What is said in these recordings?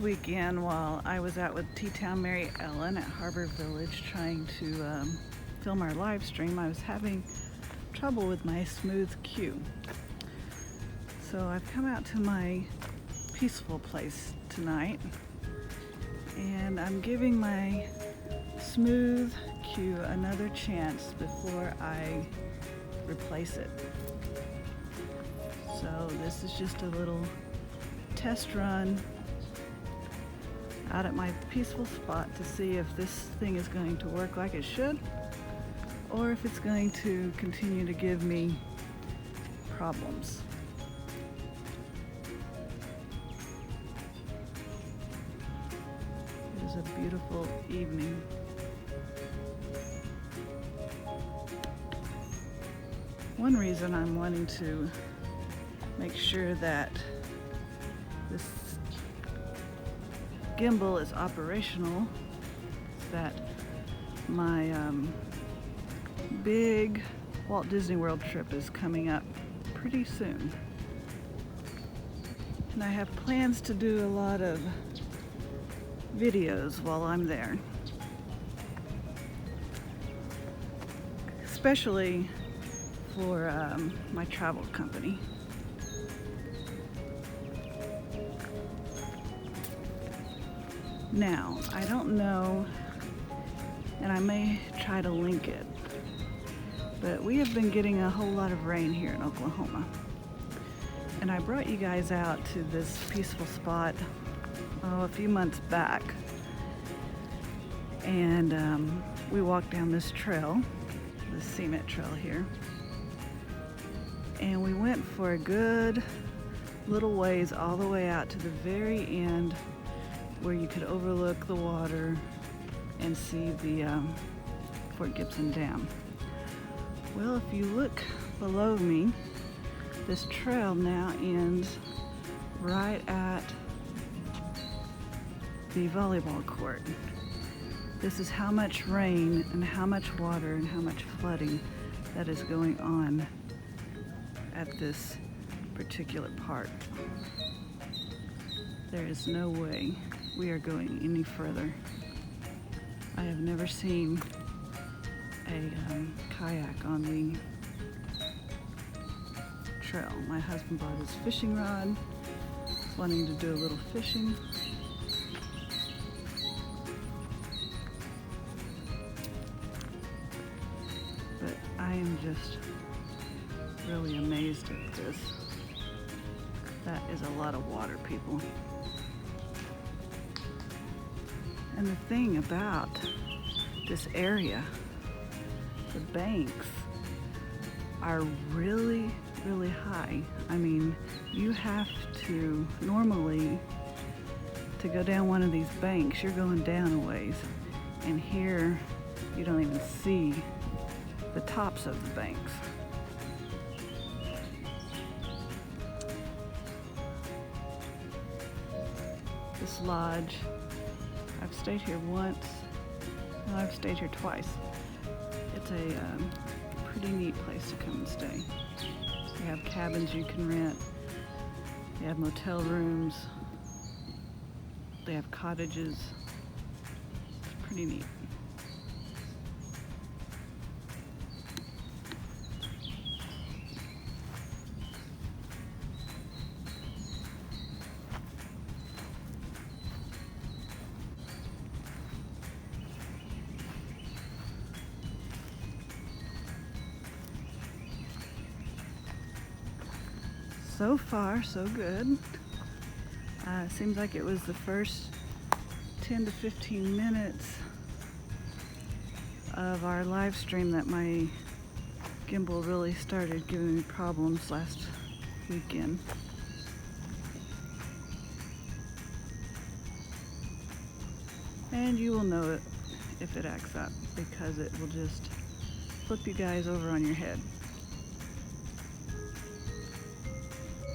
weekend, while I was out with T-Town Mary Ellen at Harbor Village trying to film our live stream, I was having trouble with my smooth cue. So I've come out to my peaceful place tonight, and I'm giving my smooth cue another chance before I replace it. So this is just a little test run out at my peaceful spot to see if this thing is going to work like it should, or if it's going to continue to give me problems. It is a beautiful evening. One reason I'm wanting to make sure that this gimbal is operational is that my big Walt Disney World trip is coming up pretty soon. And I have plans to do a lot of videos while I'm there. Especially for my travel company. Now, I don't know, and I may try to link it, but we have been getting a whole lot of rain here in Oklahoma. And I brought you guys out to this peaceful spot a few months back. And we walked down this trail, this cement trail here. And we went for a good little ways all the way out to the very end where you could overlook the water and see the Fort Gibson Dam. Well, if you look below me, this trail now ends right at the volleyball court. This is how much rain and how much water and how much flooding that is going on at this particular part. There is no way we are going any further. I have never seen a kayak on the trail. My husband bought his fishing rod, wanting to do a little fishing. But I am just really amazed at this. That is a lot of water, people. And the thing about this area, the banks are really, really high. I mean, you have to, normally, to go down one of these banks, you're going down a ways. And here, you don't even see the tops of the banks. This lodge, I've stayed here once, and I've stayed here twice. It's a pretty neat place to come and stay. They have cabins you can rent. They have motel rooms. They have cottages. It's pretty neat. So far, so good. Seems like it was the first 10 to 15 minutes of our live stream that my gimbal really started giving me problems last weekend. And you will know it if it acts up, because it will just flip you guys over on your head.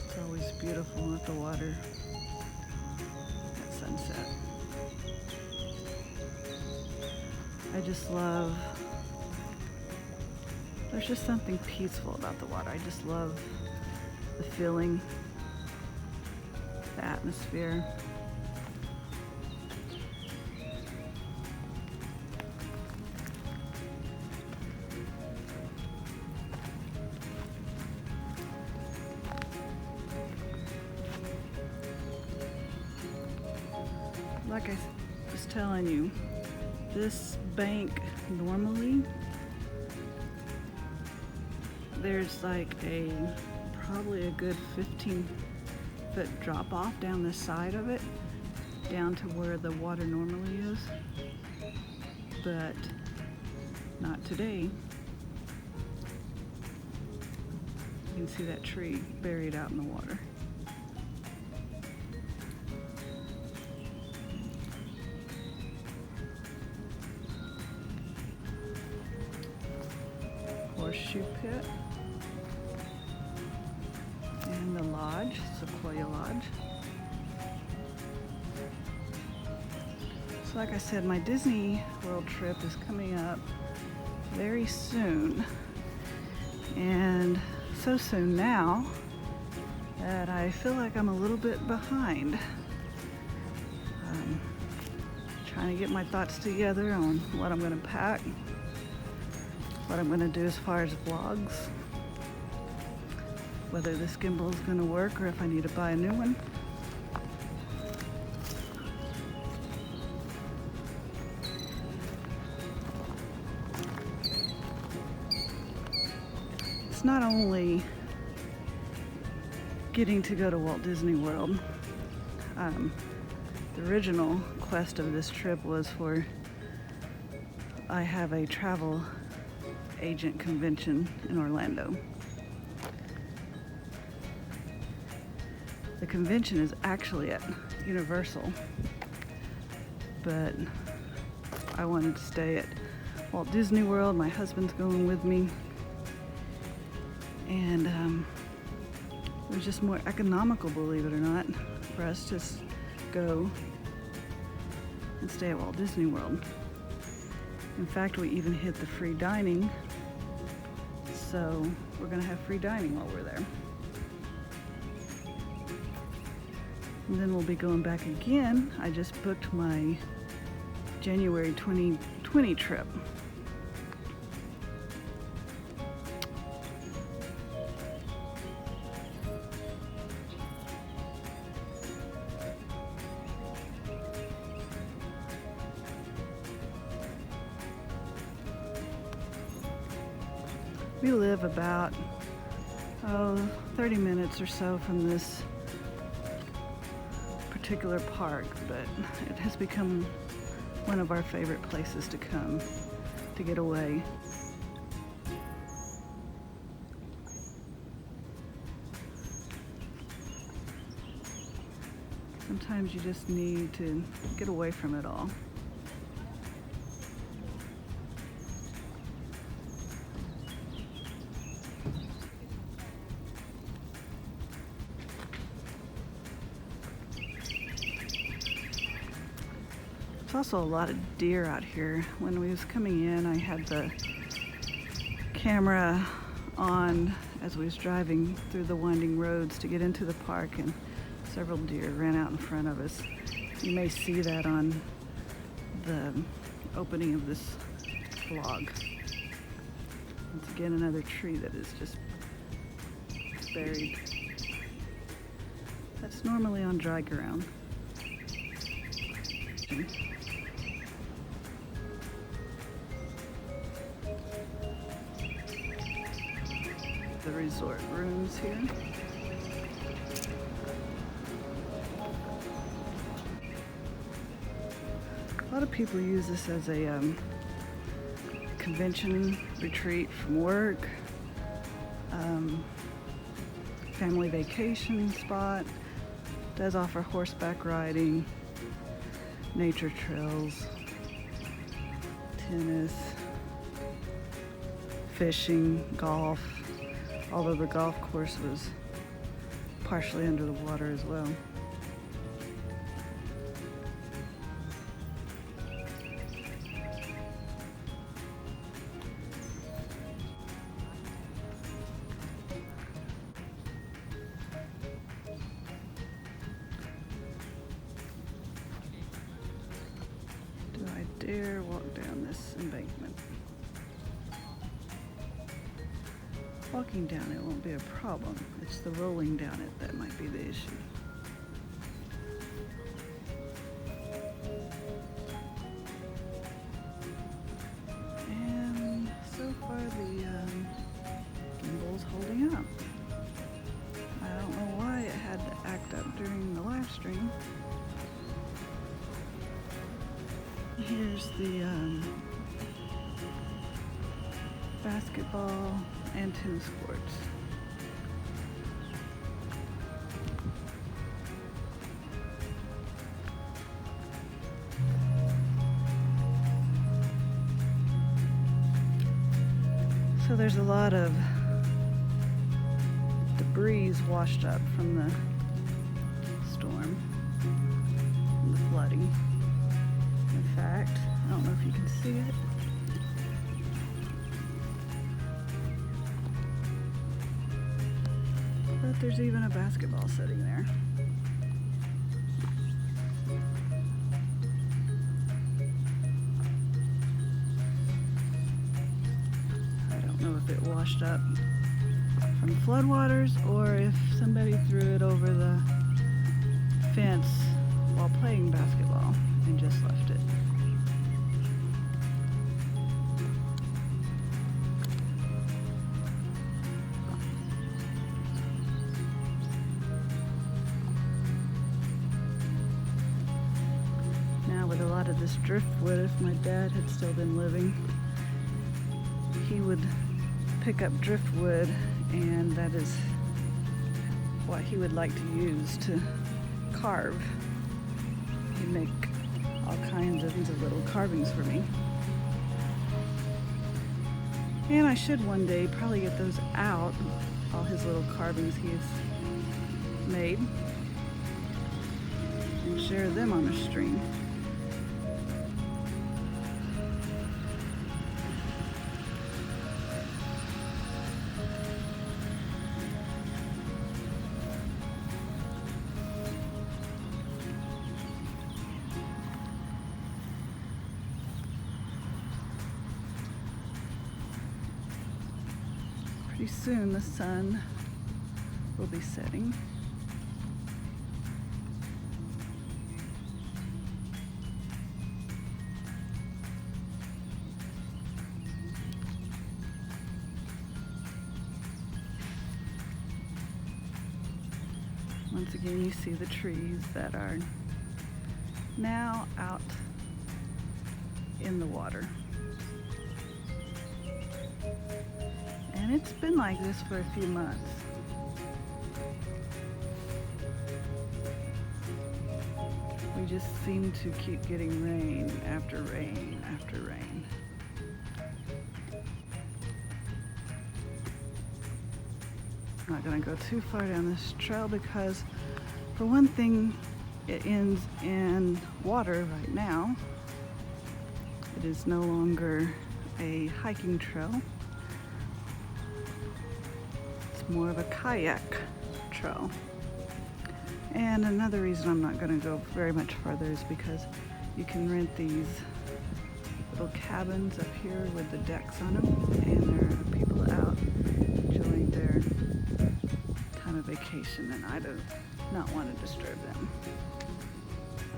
It's always beautiful at the water at sunset. I just love, there's just something peaceful about the water. I just love the feeling, the atmosphere. Like I was telling you, this bank normally, there's like probably a good 15-foot drop off down the side of it, down to where the water normally is, but not today. You can see that tree buried out in the water. Horseshoe pit and the lodge, Sequoia Lodge. So like I said, my Disney World trip is coming up very soon, and so soon now that I feel like I'm a little bit behind. Trying to get my thoughts together on what I'm going to pack, what I'm going to do as far as vlogs, whether this gimbal is going to work or if I need to buy a new one. It's not only getting to go to Walt Disney World. The original quest of this trip was I have a travel agent convention in Orlando. The convention is actually at Universal, but I wanted to stay at Walt Disney World. My husband's going with me, and it was just more economical, believe it or not, for us to go and stay at Walt Disney World. In fact, we even hit the free dining, so we're gonna have free dining while we're there. And then we'll be going back again. I just booked my January 2020 trip. We live about 30 minutes or so from this particular park, but it has become one of our favorite places to come to get away. Sometimes you just need to get away from it all. There's also a lot of deer out here. When we was coming in, I had the camera on as we was driving through the winding roads to get into the park, and several deer ran out in front of us. You may see that on the opening of this vlog. Once again, another tree that is just buried. That's normally on dry ground. The resort rooms here. A lot of people use this as a convention retreat from work, family vacation spot. Does offer horseback riding, nature trails, tennis, fishing, golf, although the golf course was partially under the water as well. Do I dare walk down this embankment? Walking down it won't be a problem. It's the rolling down it that might be the issue. the basketball and tennis courts. So there's a lot of debris washed up from the storm and the flooding. In fact, I don't know if you can see it. But there's even a basketball sitting there. I don't know if it washed up from floodwaters or if somebody threw it over the fence while playing basketball and just left it. Now with a lot of this driftwood, if my dad had still been living, he would pick up driftwood, and that is what he would like to use to carve. He'd make all kinds of little carvings for me. And I should one day probably get those out, all his little carvings he's made, and share them on a string. Pretty soon the sun will be setting. Once again, you see the trees that are now out in the water. And it's been like this for a few months. We just seem to keep getting rain after rain after rain. I'm not going to go too far down this trail because, for one thing, it ends in water right now. It is no longer a hiking trail. More of a kayak trail. And another reason I'm not going to go very much farther is because you can rent these little cabins up here with the decks on them, and there are people out enjoying their time of vacation, and I do not want to disturb them.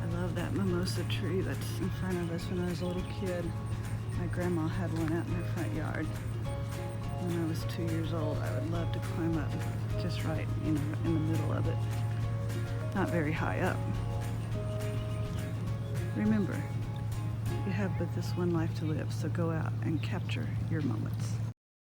I love that mimosa tree that's in front of us. When I was a little kid, my grandma had one out in her front yard. When I was 2 years old, I would love to climb up just right, in the middle of it. Not very high up. Remember, you have but this one life to live, so go out and capture your moments.